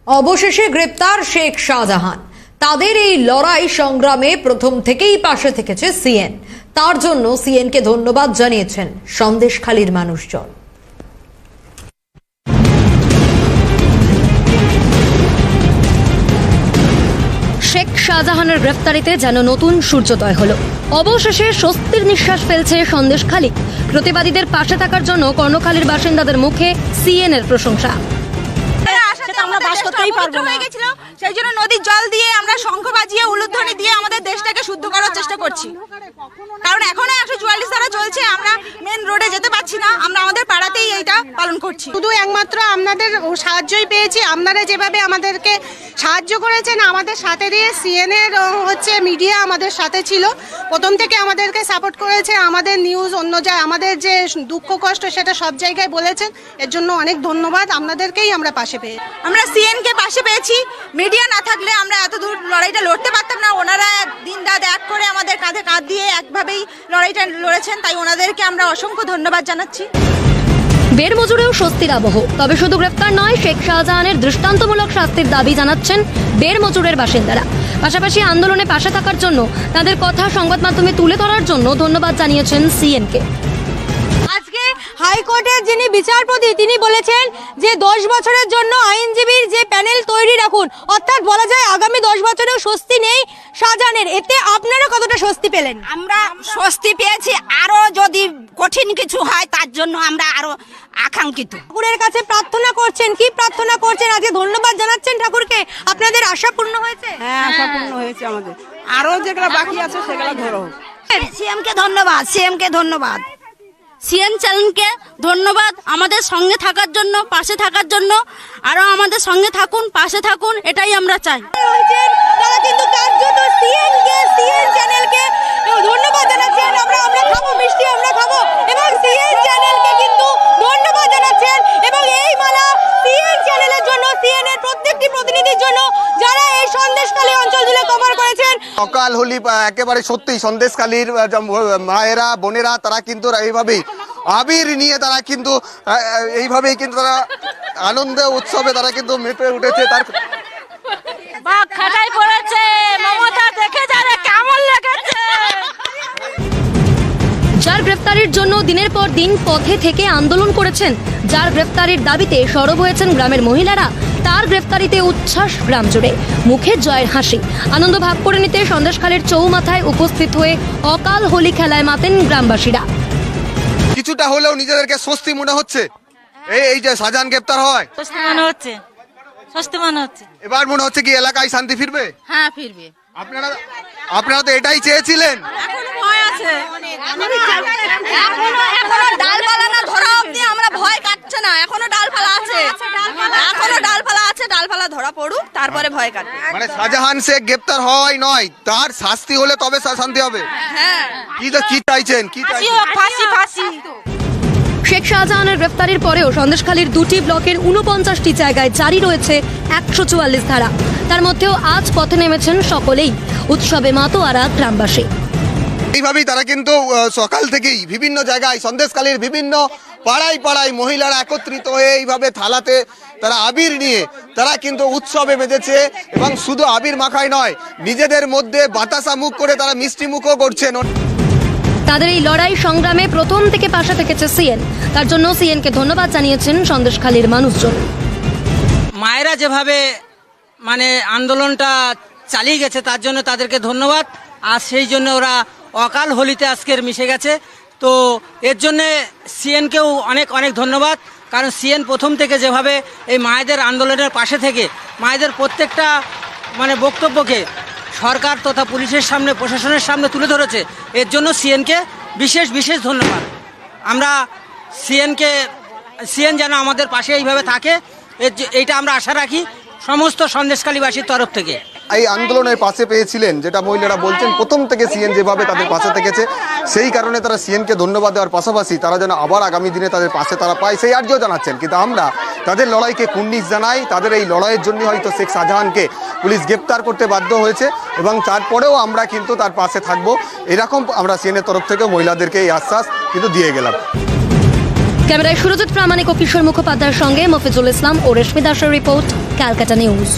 অবশেষে গ্রেপ্তার শেখ শাহজাহান। তাদের এই লড়াই সংগ্রামে প্রথম থেকেই পাশে থেকেছে সিএন। তার জন্য সিএনকে ধন্যবাদ জানিয়েছেন সন্দেশখালীর মানুষজন। শেখ শাহজাহানের গ্রেফতারিতে যেন নতুন সূর্যোদয় হলো। অবশেষে স্বস্তির নিঃশ্বাস ফেলছে সন্দেশখালী। প্রতিবাদীদের পাশে থাকার জন্য কর্ণখালীর বাসিন্দাদের মুখে সিএনের প্রশংসা। সেই জন্য নদীর জল দিয়ে আমরা শঙ্খ বাজিয়ে উলুধ্বনি দিয়ে আমাদের দেশটাকে শুদ্ধ করার চেষ্টা করছি। কারণ এখনো 144 ধারা চলছে, আমরা মেন রোডে যেতে পারছি না। আমরা আমাদের পাড়াতেই এইটা পালন করছি। শুধু একমাত্র আপনাদের সাহায্যই পেয়েছি। আপনারা যেভাবে আমাদেরকে সাহায্য করেছেন, আমাদের সাথে দিয়ে সিএনএর মিডিয়া আমাদের সাথে ছিল, প্রথম থেকে আমাদেরকে সাপোর্ট করেছে। আমাদের নিউজ অন্য যায়, আমাদের যে দুঃখ কষ্ট সেটা সব জায়গায় বলেছেন। এর জন্য অনেক ধন্যবাদ। আপনাদেরকেই আমরা পাশে পেয়ে, আমরা সিএনকে পাশে পেয়েছি। মিডিয়া না থাকলে আমরা এত দূর লড়াইটা লড়তে পারতাম না। ওনারা দিন রাত এক করে আমাদের কাঁধে কাঁধ দিয়ে একভাবেই লড়াইটা লড়েছেন, তাই ওনাদেরকে আমরা অসংখ্য ধন্যবাদ জানাচ্ছি। বের মজুরেও স্বস্তির আবহ। তবে শুধু গ্রেফতার নয়, শেখ শাহজাহানের দৃষ্টান্তমূলক শাস্তির দাবি জানাচ্ছেন বের মজুরের বাসিন্দারা। পাশাপাশি আন্দোলনে পাশে থাকার জন্য, তাদের কথা সংবাদ মাধ্যমে তুলে ধরার জন্য ধন্যবাদ জানিয়েছেন সিএনকে। আজকে হাইকোর্টের যিনি বিচারপতি তিনি বলেছেন যে 10 বছরের জন্য আইনজীবীর যে প্যানেল তৈরি রাখুন, অর্থাৎ বলা যায় আগামী 10 বছরেও স্বস্তি নেই শাহজাহানের। এতে আপনারা কতটা স্বস্তি পেলেন? আমরা স্বস্তি পেয়েছি। আরো যদি কঠিন কিছু হয় তার জন্য আমরা আরো আকাঙ্ক্ষিত। ঠাকুরের কাছে প্রার্থনা করছেন, কি প্রার্থনা করছেন? আজকে ধন্যবাদ জানাচ্ছেন ঠাকুরকে। আপনাদের আশা পূর্ণ হয়েছে? হ্যাঁ, আশা পূর্ণ হয়েছে। আমাদের আরো যেগুলো বাকি আছে সেগুলো ধরো। সিএমকে ধন্যবাদ, সিএমকে ধন্যবাদ, সিএন চ্যানেলকে ধন্যবাদ আমাদের সঙ্গে থাকার জন্য, পাশে থাকার জন্য। আরো আমাদের সঙ্গে থাকুন, পাশে থাকুন, এটাই আমরা চাই। তারা কিন্তু কার্যত সিএন চ্যানেলকে ধন্যবাদ জানাচ্ছেন। আমরা খাবো মিষ্টি, আমরা খাবো, এবং সিএন চ্যানেলকে কিন্তু ধন্যবাদ জানাচ্ছেন। এবং এই মালা সিএন চ্যানেলের জন্য, সিএন এর প্রত্যেকটি প্রতিনিধির জন্য যারা এই সন্দেশখালী অঞ্চল জুড়ে কভার করেছেন। অকাল হোলি একেবারে সত্যি সন্দেশখালীর মায়েরা বোনেরা তারা কিন্তু এইভাবেই আবির নিয়ে তারা কিন্তু এইভাবেই কিন্তু তারা আনন্দ উৎসবে তারা কিন্তু মেতে উঠেছে। তার বাঘ খাটাই পড়েছে, মমতা দেখে যারা কেমন লেগেছে। যার গ্রেফতারির জন্য দিনের পর দিন পথে থেকে আন্দোলন করেছেন, যার গ্রেফতারির দাবিতে সরব হয়েছেন গ্রামের মহিলারা, তার গ্রেফতারিতে উচ্ছ্বাস গ্রাম জুড়ে। মুখে জয়ের হাসি। আনন্দ ভাগ করে নিতে সন্দেশখালীর চৌমাথায় উপস্থিত হয়ে অকাল হোলি খেলায় মাতেন গ্রামবাসীরা। কিছুটা হলেও নিজেদেরকে স্বস্তি মনে হচ্ছে। এই যে শাহজাহান গ্রেফতার হয়, স্বস্তি মনে হচ্ছে, স্বস্তি মনে হচ্ছে। এবার মনে হচ্ছে কি এলাকায় শান্তি ফিরবে? হ্যাঁ, ফিরবে। আপনারা তো এটাই চেয়েছিলেন। এখনো ভয় আছে, এখনো ডালপালা না ধরা অবধি আমরা ভয় কাটছে না। এখনো ডালপালা আছে, এখনো ডালপালা আছে। ডালপালা ধরা পড়ুক, তারপরে ভয় কাটবে। মানে শাহজাহান শেখ গ্রেফতার হয় নয়, তার শাস্তি হলে তবে শান্তি হবে। হ্যাঁ, কি চাইছেন? কি চাইছেন? ফাঁসি, ফাঁসি। শেখ শাহজাহানের গ্রেফতারির পরেও সন্দেশখালীর 2টি ব্লকের 49টি জায়গায় জারি রয়েছে 144 ধারা। তার মধ্যেও আজ পথে নেমেছেন সকলেই। উৎসবে মাতোয়ারা গ্রামবাসী। এইভাবেই তারা কিন্তু সকাল থেকেই বিভিন্ন জায়গায় সন্দেশখালীর বিভিন্ন পাড়ায় পাড়ায় মহিলারা একত্রিত হয়ে এইভাবে থালাতে তারা আবির নিয়ে তারা কিন্তু উৎসবে মেতেছে। এবং শুধু আবির মাখায় নয়, নিজেদের মধ্যে বাতাসা মুখ করে তারা মিষ্টি মুখও করছেন। তাদের এই লড়াই সংগ্রামে প্রথম থেকে পাশে থেকেছে সিএন। তার জন্য সিএনকে ধন্যবাদ জানিয়েছেন সন্দেশখালীর মানুষজন। মায়েরা যেভাবে আন্দোলনটা চালিয়ে গেছে তার জন্য তাদেরকে ধন্যবাদ। আর সেই জন্য ওরা অকাল হোলিতে আজকের মিশে গেছে। তো এর জন্যে সিএনকেও অনেক অনেক ধন্যবাদ। কারণ সিএন প্রথম থেকে যেভাবে এই মায়েদের আন্দোলনের পাশে থেকে মায়েদের প্রত্যেকটা বক্তব্যকে সরকার তথা পুলিশের সামনে, প্রশাসনের সামনে তুলে ধরেছে, এর জন্য সিএনকে বিশেষ বিশেষ ধন্যবাদ। আমরা সিএন যেন আমাদের পাশে এইভাবে থাকে, এইটা আমরা আশা রাখি সমস্ত সন্দেশখালীবাসীর তরফ থেকে। এই আন্দোলনের পাশে পেয়েছিলেন, যেটা মহিলারা বলছেন প্রথম থেকে সিএন যেভাবে তাদের পাশে থেকেছে, সেই কারণে তারা সিএনকে ধন্যবাদ দেওয়ার পাশাপাশি তারা যেন আবার আগামী দিনে তাদের পাশে তারা পায় সেই আর্জিও জানাচ্ছেন। কিন্তু আমরা তাদের লড়াইকে কুর্নিশ জানাই। তাদের এই লড়াইয়ের জন্য হয়তো শেখ শাহজাহানকে পুলিশ গ্রেপ্তার করতে বাধ্য হয়েছে, এবং তারপরেও আমরা কিন্তু তার পাশে থাকবো, এরকম আমরা সিএনের তরফ থেকে মহিলাদেরকে এই আশ্বাস কিন্তু দিয়ে গেলাম। ক্যামেরায় সুরজিৎ প্রামাণিক ও কিশোর মুখোপাধ্যায়ের সঙ্গে মফিজুল ইসলাম ও রেশমি দাসের রিপোর্ট, ক্যালকাটা নিউজ।